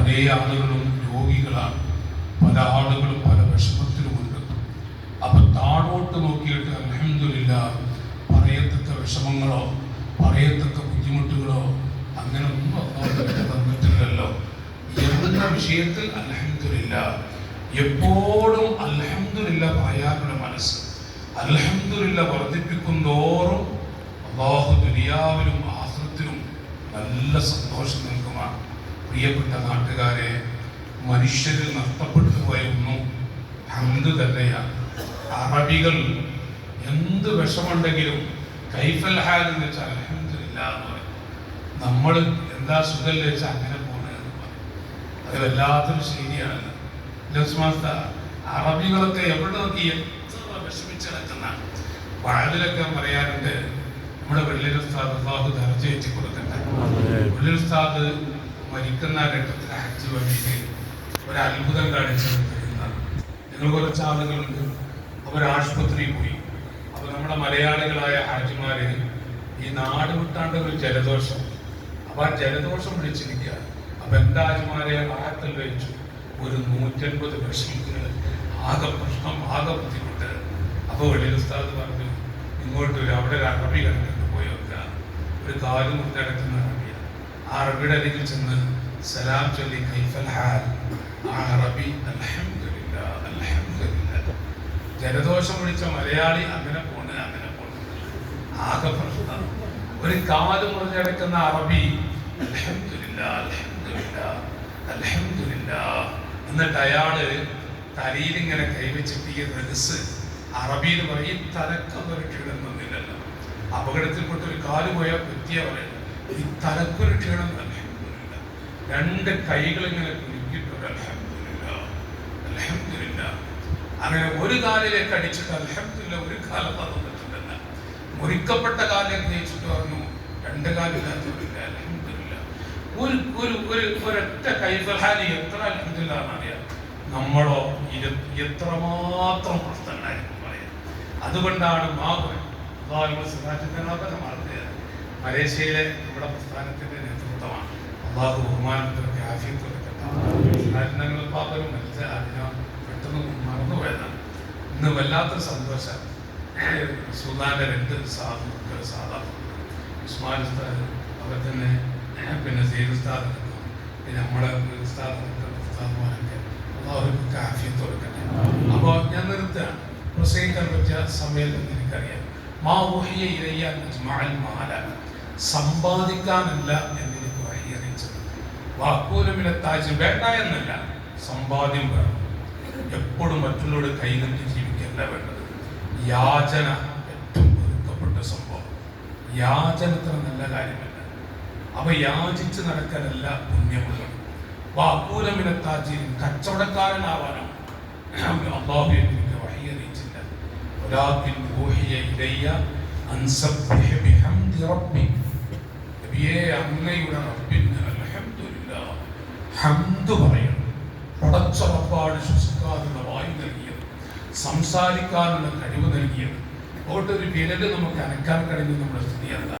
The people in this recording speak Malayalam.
പല ആളുകളും രോഗികളാണ്, പല ആളുകളും പല വിഷമത്തിലുമുണ്ട്. അപ്പൊ താഴോട്ട് നോക്കിയിട്ട് അൽഹംദുലില്ലാഹ് പറയത്തക്ക വിഷമങ്ങളോ പറയത്തക്ക ബുദ്ധിമുട്ടുകളോ അങ്ങനെ ഒന്നും അല്ലാഹു തന്നിട്ടില്ലല്ലോ എന്ന വിഷയത്തിൽ അൽഹംദുലില്ലാഹ് എപ്പോഴും അൽഹംദുലില്ലാഹ് പറയാനുള്ള മനസ്സ്, അൽഹംദുലില്ലാഹ് വർദ്ധിപ്പിക്കും തോറും അല്ലാഹു ദുനിയാവിലും ആഖിറത്തിലും നല്ല സന്തോഷം നൽകുമാണ്. പ്രിയപ്പെട്ട നാട്ടുകാരെ, മനുഷ്യരിൽ നഷ്ടപ്പെട്ടു പോയ ഒന്നും ഹംദ് തന്നെയാണ്. അറബികൾ എന്ത് വിഷമുണ്ടെങ്കിലും കൈഫൽ ഹാൽ എന്ന് വെച്ചാൽ അൽഹംദുലില്ലാഹ് എന്ന് പറയും. നമ്മൾ എന്താ സുഖല്ലേ വെച്ചാൽ അങ്ങനെ പോകണമെന്ന് പറയും. അത് വല്ലാത്തൊരു ശൈലിയാണല്ലോ. അറബികളൊക്കെ എവിടെ നോക്കി എത്ര വിഷമിച്ച് കിടക്കുന്ന വഴലിലൊക്കെ പറയാറുണ്ട്. നമ്മുടെ വെള്ളിൽ ഉസ്താദ് അല്ലാഹു ദർജ വെച്ച് കൊടുക്കട്ടെ. വെള്ളിൽ ഉസ്താദ് മരിക്കുന്ന ഘട്ടത്തിൽ ഹജ്ജ് വഴിയിൽ ഒരു അത്ഭുതം കാണിച്ചത്. നിങ്ങൾ കുറച്ച് ആളുകളുണ്ട്, അവർ ആശുപത്രിയിൽ പോയി. അപ്പൊ നമ്മുടെ മലയാളികളായ ഹാജിമാര് ഈ നാട് വിട്ടാണ്ട് ഒരു ജലദോഷം, അപ്പൊ ആ ജലദോഷം വിളിച്ചിരിക്കുക. അപ്പൊ എന്താ ഹാജിമാരെ ആഴത്തിൽ വെച്ചു ഒരു 150 വിഷമത്തിന് ആകെ പ്രശ്നം, ആകെ ബുദ്ധിമുട്ട്. അപ്പൊ വെളിയിൽ ഉസ്താദ് പറഞ്ഞു, ഇങ്ങോട്ട് വരും, അവിടെ ഒരു അറബി കണ്ടിട്ട് പോയി വെക്കുക. ഒരു കാല് മുറിഞ്ഞടക്കുന്ന അറബിയാണ്. ആ അറബിയുടെ അരികിൽ ചെന്ന് സലാം ചൊല്ലി കൈഫൽ ഹാൽ. ആ അറബി അൽഹംദുലില്ലാഹ് അൽഹംദുലില്ലാഹ്. ജലദോഷം പിടിച്ച മലയാളി അങ്ങനെ പോണ് ആകെ പ്രശ്നം. ഒരു കാല് മുറിഞ്ഞടക്കുന്ന അറബി അൽഹംദുലില്ലാഹ് അൽഹംദുലില്ലാഹ് അൽഹംദുലില്ലാഹ്. എന്നിട്ട് അയാള് തലയിൽ ഇങ്ങനെ കൈവച്ചിട്ട് ഈ റഹ്സ് അറബിയിൽ പറയും, തലക്കൊരു ക്ഷീണം തന്നില്ലല്ലോ. അപകടത്തിൽപ്പെട്ട ഒരു കാല് പോയാൽ പറ്റിയ പറയുന്നത് ഈ തലക്കൊരു ക്ഷീണം അൽഹംദുലില്ലാഹ്. 2 കൈകൾ ഇങ്ങനെ കുലുക്കിയിട്ടുണ്ട് അൽഹംദുലില്ലാഹ് അൽഹംദുലില്ലാഹ്. അങ്ങനെ ഒരു കാലിലേക്ക് അടിച്ചിട്ട് അൽഹംദുലില്ലാഹ് ഒരു കാലം തന്നിട്ടുണ്ടല്ല. മുറിക്കപ്പെട്ട കാലിലേക്ക് ജയിച്ചിട്ട് പറഞ്ഞു 2 കാലില്ലാത്തവരില്ല അൽഹംദുലില്ലാഹ്. ഒരൊറ്റ കൈഫൽഹാലി എത്ര അൽഹംദുലില്ലാഹ് എന്നറിയാം. നമ്മളോ എത്രമാത്രം പ്രശ്നങ്ങളായിരിക്കും പറയാം. അതുകൊണ്ടാണ് മലേഷ്യയിലെ നമ്മുടെ പ്രസ്ഥാനത്തിന്റെ നേതൃത്വമാണ്. അള്ളാഹു ബഹുമാനത്തിലൊക്കെ ആഫിയത്ത് കൊടുക്കട്ടെ. പാപ്പനും പെട്ടെന്ന് മറന്നുപോയതാണ്. ഇന്ന് വല്ലാത്തൊരു സന്തോഷം. സുൽത്താന്റെ 2 സാധാരണ ഉസ്മാൻ ഉസ്താദ്, അവർ തന്നെ പിന്നെ സെയ്ദ് ഉസ്താദ്, പിന്നെ നമ്മുടെ ഉസ്താദ്മാരൊക്കെ അള്ളാഹുവിനൊക്കെ ആഫിയത്ത് കൊടുക്കട്ടെ. അപ്പോൾ ഞാൻ നിർത്തുകയാണ്. പ്രസംഗിക്കാൻ പറ്റിയ സമയം എനിക്കറിയാം. സമ്പാദിക്കാനല്ല എന്നെനിക്ക് വഹി അറിയിച്ചത്. വാക്കൂലമിലെ താജ് വേണ്ട എന്നല്ല, സമ്പാദ്യം വേണം. എപ്പോഴും മറ്റുള്ളവരുടെ കൈകണ്ടി ജീവിക്കല്ല വേണ്ടത്. യാചന ഏറ്റവും വെറുക്കപ്പെട്ട സംഭവം. യാചനത്ര നല്ല കാര്യമല്ല. അവ യാചിച്ച് നടക്കാനല്ല പുണ്യമുള്ളത്. വാക്കൂലമിലെ താജ് കച്ചവടക്കാരനാവാനോ അള്ളാഹു എനിക്ക് വഹി അറിയിച്ചില്ല. ولكن أوحي إلي أن سبح بحمد ربك. നബിയേ, അങ്ങയുടെ റബ്ബിന് അൽഹംദുലില്ലാഹ് ഹംദ് പറയണം. പടച്ച റബ്ബാണ് ശ്വസിക്കാനുള്ള വായു നൽകിയത്, സംസാരിക്കാനുള്ള കഴിവ് നൽകിയത്. അതുകൊണ്ട് ഒരു വിരല് നമുക്ക് അനക്കാൻ കഴിഞ്ഞ് നമ്മുടെ സ്ഥിതി എന്താ?